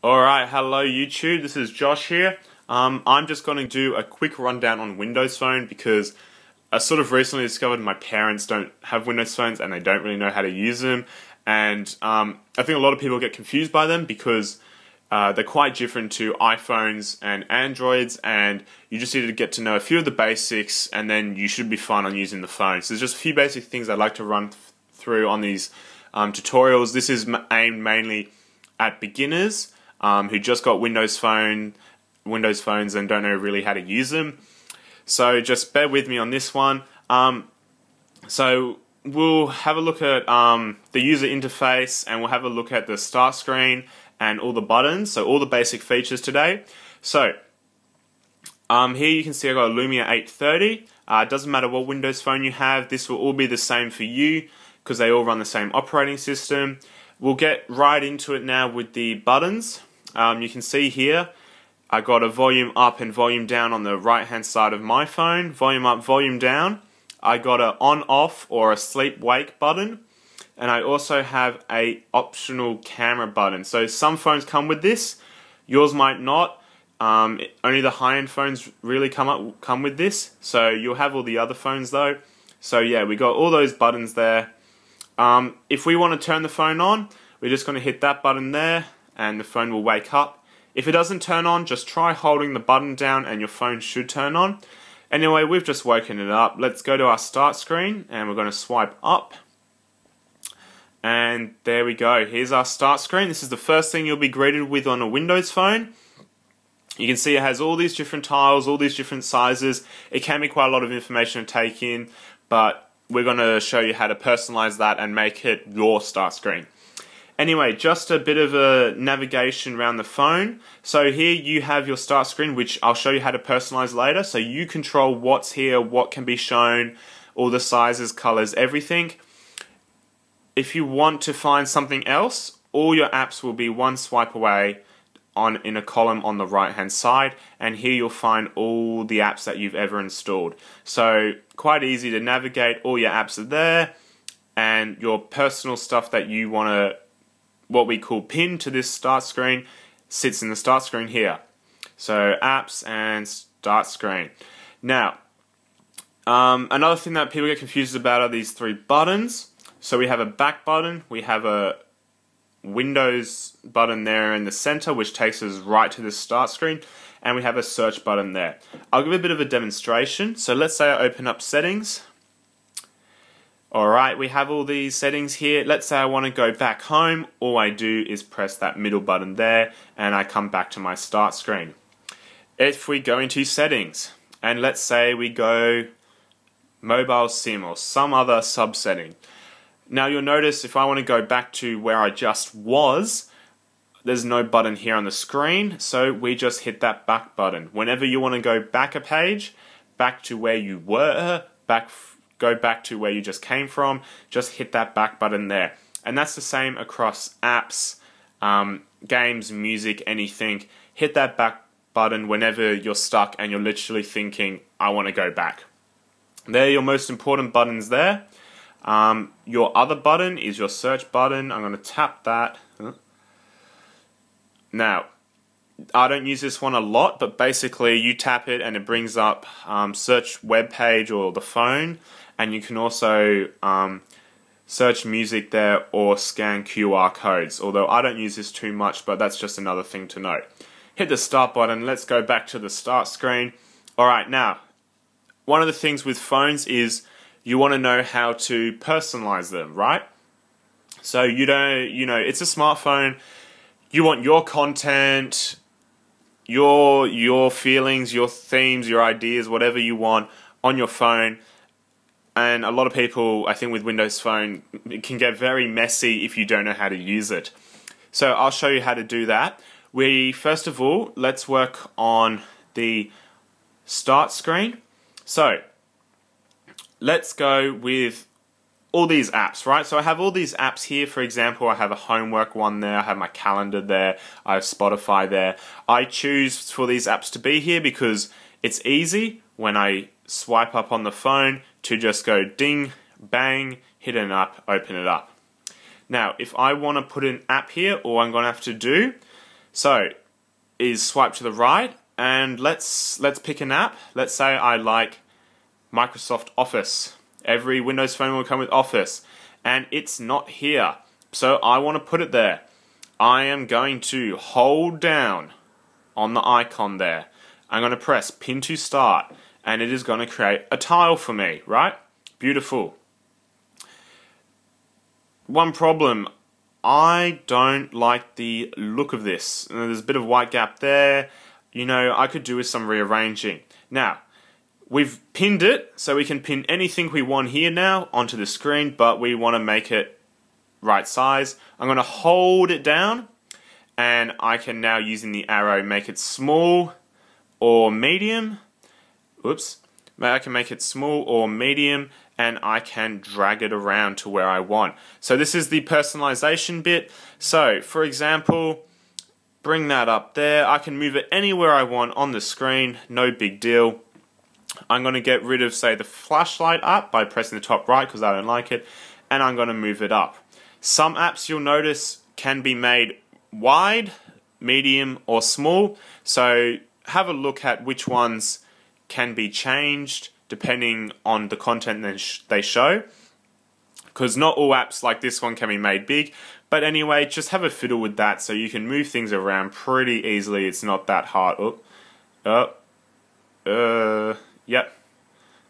Alright, hello YouTube, this is Josh here. I'm just going to do a quick rundown on Windows Phone because I sort of recently discovered my parents don't have Windows phones and they don't really know how to use them, and I think a lot of people get confused by them because they're quite different to iPhones and Androids, and you just need to get to know a few of the basics and then you should be fine on using the phone. So there's just a few basic things I'd like to run through on these tutorials. This is aimed mainly at beginners who just got Windows phones and don't know really how to use them. So just bear with me on this one. So we'll have a look at the user interface, and we'll have a look at the start screen and all the buttons, so all the basic features today. So here you can see I've got a Lumia 830. It doesn't matter what Windows phone you have, this will all be the same for you because they all run the same operating system. We'll get right into it now with the buttons. You can see here I got a volume up and volume down on the right hand side of my phone. Volume up, volume down. I got a on off or a sleep wake button, and I also have a optional camera button. So some phones come with this, yours might not. Only the high-end phones really come with this, so you'll have all the other phones though. So yeah, we got all those buttons there. If we want to turn the phone on, we're just going to hit that button there and the phone will wake up. If it doesn't turn on, just try holding the button down and your phone should turn on. Anyway, we've just woken it up. Let's go to our start screen and we're going to swipe up. And there we go. Here's our start screen. This is the first thing you'll be greeted with on a Windows phone. You can see it has all these different tiles, all these different sizes. It can be quite a lot of information to take in, but we're going to show you how to personalize that and make it your start screen. Anyway, just a bit of a navigation around the phone. So here you have your start screen, which I'll show you how to personalize later. So you control what's here, what can be shown, all the sizes, colors, everything. If you want to find something else, all your apps will be one swipe away in a column on the right hand side, and here you'll find all the apps that you've ever installed. So quite easy to navigate, all your apps are there, and your personal stuff that you want to, what we call pin to this start screen, sits in the start screen here. So apps and start screen. Now, another thing that people get confused about are these three buttons. So we have a back button, we have a Windows button there in the center, which takes us right to the start screen, and we have a search button there. I'll give a bit of a demonstration. So let's say I open up settings. Alright, we have all these settings here. Let's say I want to go back home. All I do is press that middle button there and I come back to my start screen. If we go into settings and let's say we go mobile SIM or some other sub-setting. Now you'll notice if I want to go back to where I just was, there's no button here on the screen, so we just hit that back button. Whenever you want to go back a page, back to where you were, go back to where you just came from, just hit that back button there. And that's the same across apps, games, music, anything. Hit that back button whenever you're stuck and you're literally thinking, I want to go back. They're your most important buttons there. Your other button is your search button. I'm going to tap that. Now, I don't use this one a lot, but basically you tap it and it brings up search web page or the phone, and you can also search music there or scan QR codes, although I don't use this too much, but that's just another thing to note. Hit the start button, let's go back to the start screen. Alright, now, one of the things with phones is you want to know how to personalize them, right? So it's a smartphone, you want your content, your feelings, your themes, your ideas, whatever you want on your phone. And a lot of people, I think with Windows Phone, it can get very messy if you don't know how to use it. So I'll show you how to do that. First of all, let's work on the start screen. So let's go with all these apps, right? So I have all these apps here. For example, I have a homework one there, I have my calendar there, I have Spotify there. I choose for these apps to be here because it's easy when I swipe up on the phone to just go ding, bang, hit an app, open it up. Now, if I want to put an app here, all I'm going to have to do, So, is swipe to the right, and let's pick an app. Let's say I like Microsoft Office. Every Windows phone will come with Office, and it's not here. So I want to put it there. I am going to hold down on the icon there. I'm going to press pin to start, and it is going to create a tile for me, right? Beautiful. One problem, I don't like the look of this. There's a bit of white gap there. You know, I could do with some rearranging. Now, we've pinned it, so we can pin anything we want here now onto the screen, but we want to make it right size. I'm going to hold it down, and I can now, using the arrow, make it small or medium. Oops. I can make it small or medium, and I can drag it around to where I want. So this is the personalization bit. So, for example, bring that up there. I can move it anywhere I want on the screen, no big deal. I'm going to get rid of, say, the flashlight up by pressing the top right because I don't like it, and I'm going to move it up. Some apps, you'll notice, can be made wide, medium, or small. So have a look at which ones can be changed depending on the content they show, because not all apps like this one can be made big. But anyway, just have a fiddle with that so you can move things around pretty easily. It's not that hard. Yep.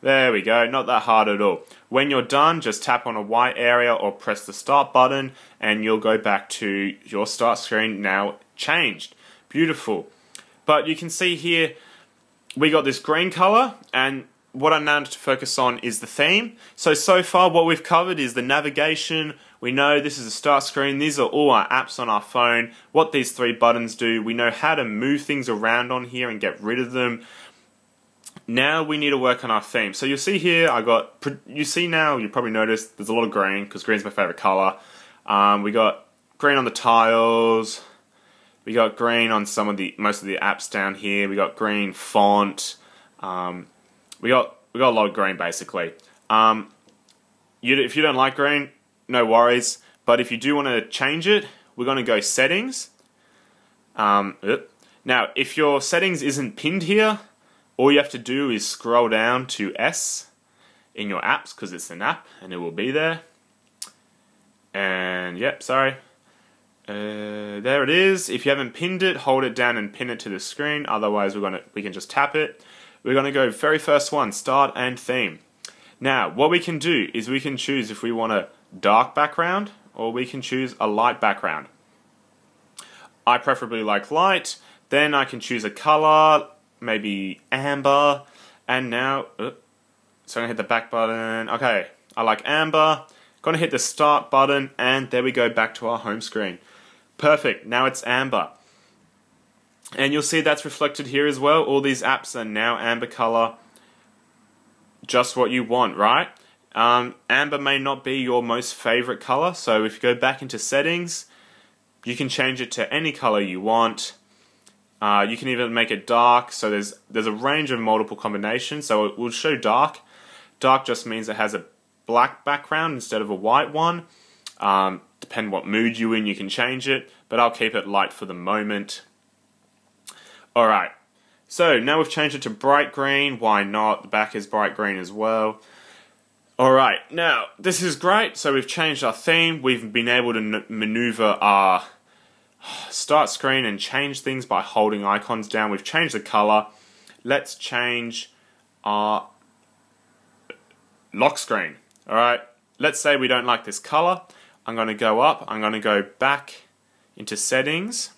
There we go, not that hard at all. When you're done, just tap on a white area or press the start button, and you'll go back to your start screen now changed. Beautiful. But you can see here, we got this green color, and what I'm now to focus on is the theme. So far what we've covered is the navigation. We know this is a start screen. These are all our apps on our phone. What these three buttons do. We know how to move things around on here and get rid of them. Now we need to work on our theme. So you'll see here, you see now, you probably noticed there's a lot of green, because green's my favorite color. We got green on the tiles. We got green on most of the apps down here. We got green font. We got a lot of green basically. If you don't like green, no worries. But if you do want to change it, we're going to go settings. Now, if your settings isn't pinned here, all you have to do is scroll down to S in your apps, because it's an app and it will be there. And yep, sorry. There it is. If you haven't pinned it, hold it down and pin it to the screen. Otherwise, we can just tap it. We're going to go very first one, start and theme. Now, what we can do is we can choose if we want a dark background or we can choose a light background. I preferably like light. Then I can choose a color, maybe amber. And now, so I'm going to hit the back button. Okay, I like amber. Going to hit the start button, and there we go, back to our home screen. Perfect, now it's amber. And you'll see that's reflected here as well. All these apps are now amber color. Just what you want, right? Amber may not be your most favorite color, so if you go back into settings, you can change it to any color you want. You can even make it dark, so there's a range of multiple combinations. So it will show dark. Dark just means it has a black background instead of a white one. Depending what mood you're in, you can change it, but I'll keep it light for the moment. Alright, so now we've changed it to bright green. Why not? The back is bright green as well. Alright, now this is great. So we've changed our theme. We've been able to maneuver our start screen and change things by holding icons down. We've changed the color. Let's change our lock screen. Alright, let's say we don't like this color. I'm going to go up, I'm going to go back into settings.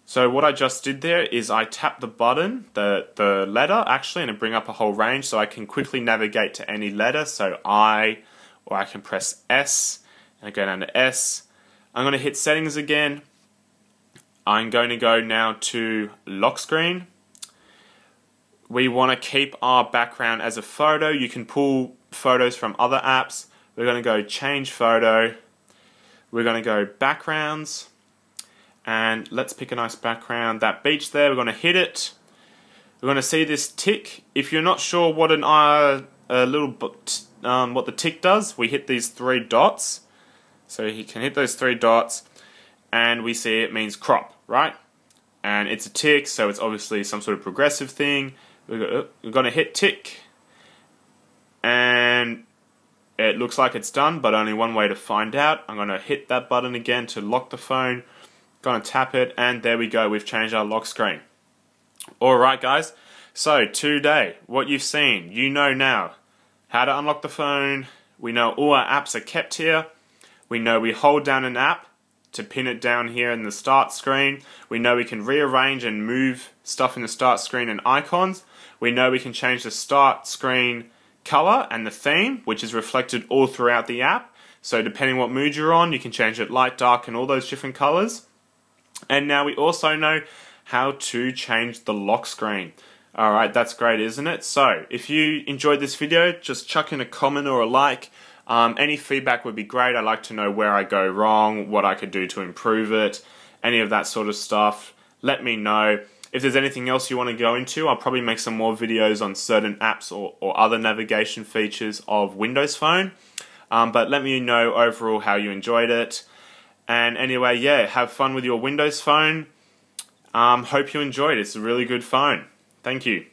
So what I just did there is I tapped the button, the letter actually, and it bring up a whole range so I can quickly navigate to any letter. So I, or I can press S and go down to S. I'm going to hit settings again. I'm going to go now to lock screen. We want to keep our background as a photo. You can pull photos from other apps. We're going to go change photo. We're going to go backgrounds. And let's pick a nice background. That beach there, we're going to hit it. We're going to see this tick. If you're not sure what what the tick does, we hit these three dots. So you can hit those three dots. and we see it means crop, right? And it's a tick, so it's obviously some sort of progressive thing. We're going to hit tick, and it looks like it's done, but only one way to find out. I'm going to hit that button again to lock the phone. Going to tap it, and there we go. We've changed our lock screen. Alright guys, so today, what you've seen, you know now how to unlock the phone. We know all our apps are kept here. We know we hold down an app to pin it down here in the start screen. We know we can rearrange and move stuff in the start screen and icons. We know we can change the start screen color and the theme, which is reflected all throughout the app. So depending what mood you're on, you can change it light, dark, and all those different colors. And now we also know how to change the lock screen. Alright, that's great, isn't it? So, if you enjoyed this video, just chuck in a comment or a like. Any feedback would be great. I'd like to know where I go wrong, what I could do to improve it, any of that sort of stuff. Let me know. If there's anything else you want to go into, I'll probably make some more videos on certain apps or other navigation features of Windows Phone. But let me know overall how you enjoyed it. And anyway, yeah, have fun with your Windows Phone. Hope you enjoyed it. It's a really good phone. Thank you.